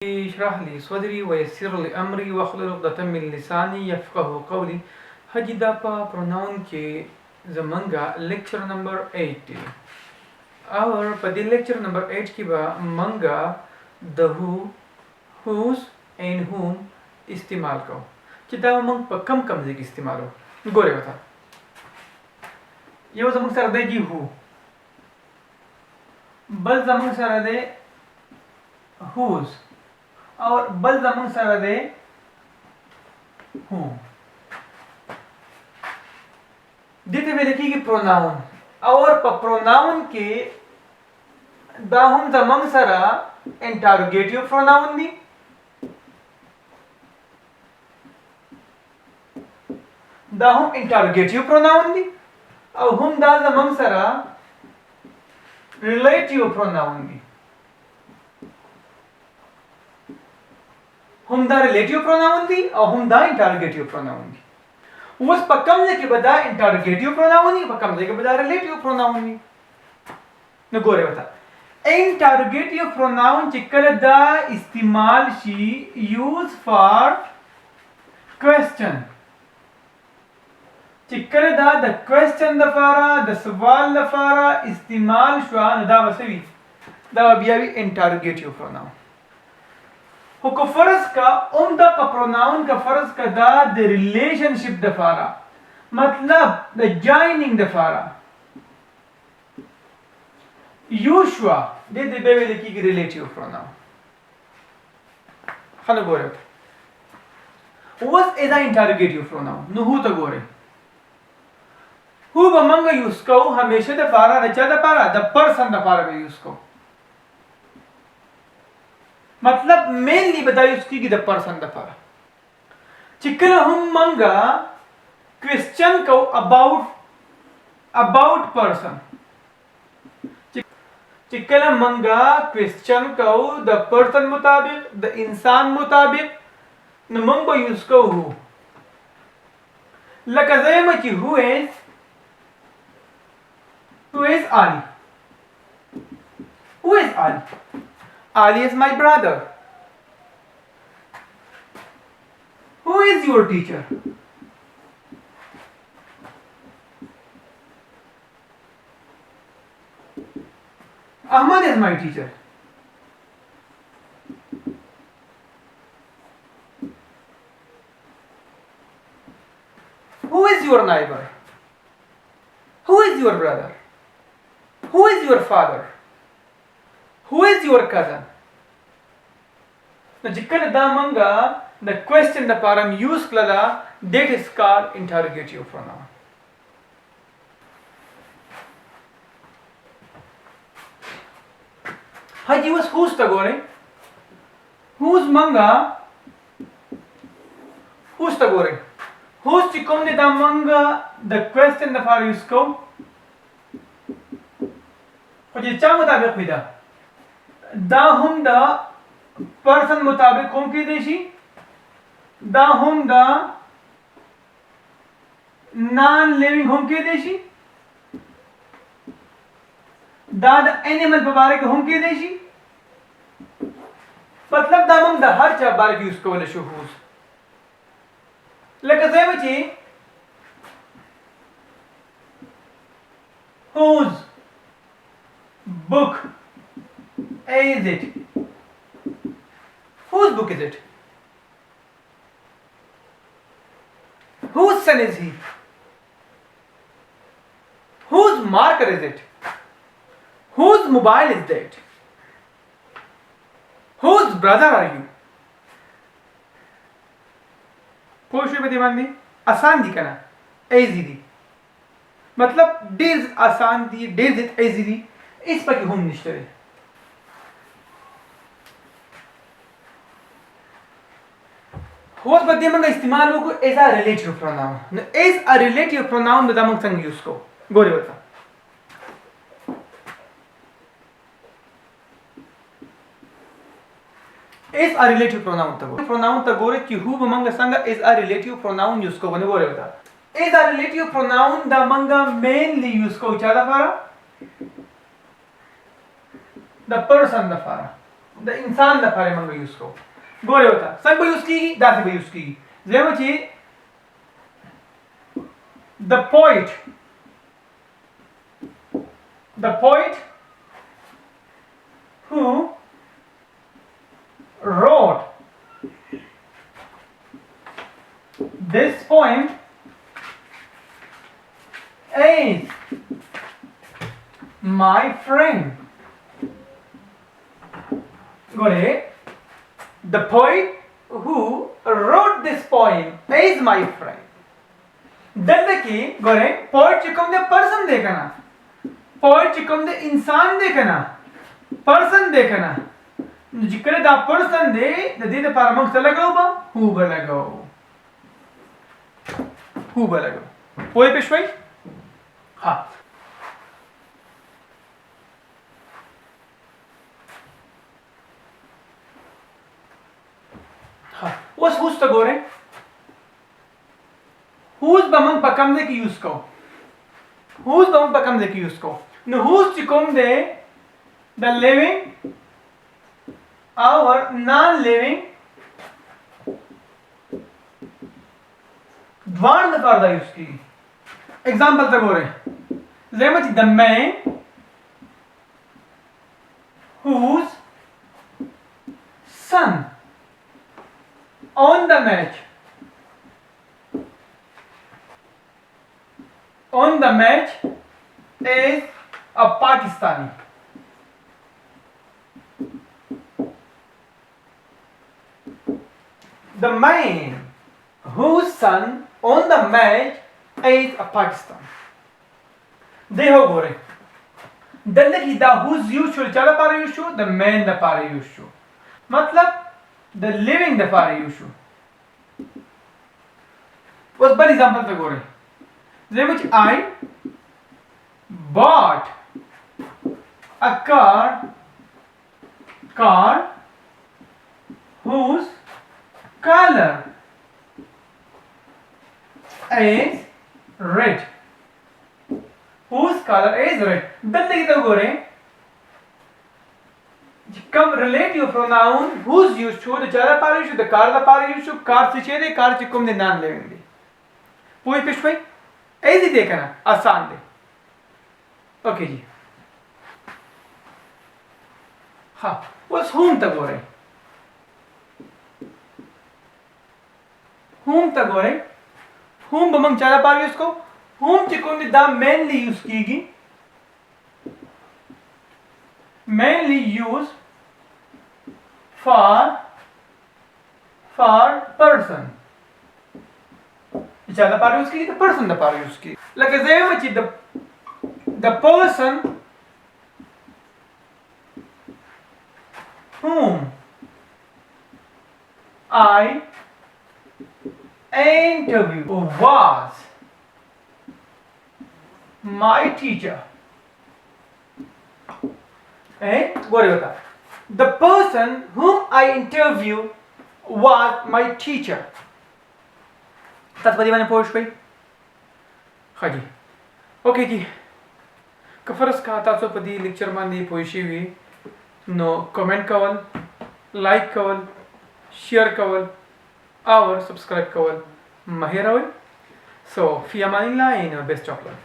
اشرح لي صدري ويسر لي امري واحلل عقدة من لساني يفقهوا قولي. حجی دا په pronoun کې زمونږه lecture number 8 دی او په دې lecture number 8 کې به مونږه د who, whose and whom استعمال کوو چې دا مونږ په کم ځای کې استعمالو. ګورئ وته یو زمونږ سره دی who، بل زمونږ سره دی whose और बल जमन sir दे हूं देते हुए लिखी कि प्रोनाउन और प्रोनाउन के दाहुम जमन सरा इंटरोगेटिव प्रोनाउन दी दाहुम इंटरोगेटिव प्रोनाउन दी और हम दा जमन सरा रिलेटिव प्रोनाउन दी हम दा रिलेटिव प्रोनाउन दी और हम दा इंटरोगेटिव प्रोनाउन दी उस पक्कम के बदा इंटरोगेटिव प्रोनाउन दी पक्कम के बदा रिलेटिव प्रोनाउन दी न गोरे बता इंटरोगेटिव प्रोनाउन चिकल दा इस्तेमाल शी यूज फॉर क्वेश्चन चिकल दा द क्वेश्चन दफारा द सवाल दफारा इस्तेमाल शुआ नदा वसवी दा बिया भी इंटरोगेटिव प्रोनाउन को फर्ज का उम्दा का प्रोनाउन का फर्ज का दा द रिलेशनशिप दफारा मतलब द जॉइनिंग दफारा यूशुआ दे बेवेले की रिलेटिव प्रोनाउन खाने गोरे was is an interrogative pronoun नु तो गोरे हु बमंगा यूज को हमेशा दफारा रचा दफारा द पर्सन दफारा में यूज को मतलब मेनली बताई उसकी कि द पर्सन दफारा चिकन हम मंगा क्वेश्चन को अबाउट पर्सन चिकन मंगा क्वेश्चन को द पर्सन मुताबिक द इंसान मुताबिक न मंगो यूज को हु लकज़ैम की who is Ali who is Ali Ali is my brother. Who is your teacher? Ahmad is my teacher. Who is your neighbor? Who is your brother? Who is your father? Who is your cousin? Now, jikkan da manga the question the param use klada that is called interrogative pronoun. Haji was whose tagore? Whose manga? Whose tagore? Whose chikonde da manga the question the param use ko? Haji chama da bekhida. दा हम दा person मुताबिक हम के देशी दा हम दा नॉन लिविंग हम के देशी दा द एनिमल मुबारक हम के देशी मतलब दा हम दा हर चा बारक यूज को वले शुहूस लका से बची whose book is it? Whose book is it? Whose son is he? Whose marker is it? Whose mobile is that? Whose brother are you? पोशे पे ध्यान दी आसान दी करना easy दी मतलब डेज आसान दी डेज इट easy दी इस पर की हम निश्चय होस बदे मंगा इस्तेमाल हो को एज अ रिलेटिव प्रोनाउन न as a relative pronoun the दमंग संग यूज को गोरे बता एज अ रिलेटिव प्रोनाउन त गोरे कि हु मंगा संग as a relative pronoun use को बने गोरे बता as a relative pronoun the मंगा मेनली यूज को चादा फारा द पर्सन द फारा د انسان لپاره موږ یوز کوو. ګوره وته څنګه به یوز کیږي داسې به یوز کیږي. زموږ چې the poet who wrote this poem is my friend. Gore, the poet who wrote this poem is my friend. दल्ले की गोरे poet चिकम दे person देखना, poet चिकम दे इंसान देखना, person देखना. जिक्र दा person दे दे दे पारमंग से लगाओ बा who लगाओ पोए पेशवाई. हाँ हाँ who's to gore who's bamang pakam de ki use ko no who's chikom de the living or non living dwan the farda use ki. Example to gore zemach the man whose son on the match is a Pakistani. The man whose son on the match is a Pakistan. देखो गोरे दल्ले की दा who's used to चला पारे used to the man दा पारे used to मतलब the living the far issue was one example to go in which I bought a car whose color is red. Then they go come relative pronoun who's used to the jara pari used the car the pari used to car se chede car chikum de non living de poi pishwai easy dekhna आसान de. Okay ji ha was whom ta go rahe whom bamang jara pari use ko whom chikum de da mainly use kigi mainly used for person. Ichala par use ki the person the par use ki. Like as the person whom I interviewed was my teacher. The person whom I interviewed was my teacher. That's what you want to post by? Haji. Okay ji. Kafaras ka ta so padi lecture man di poishi wi no comment kawal like kawal share kawal or subscribe kawal mahirawi. So fi amanillah in best of luck.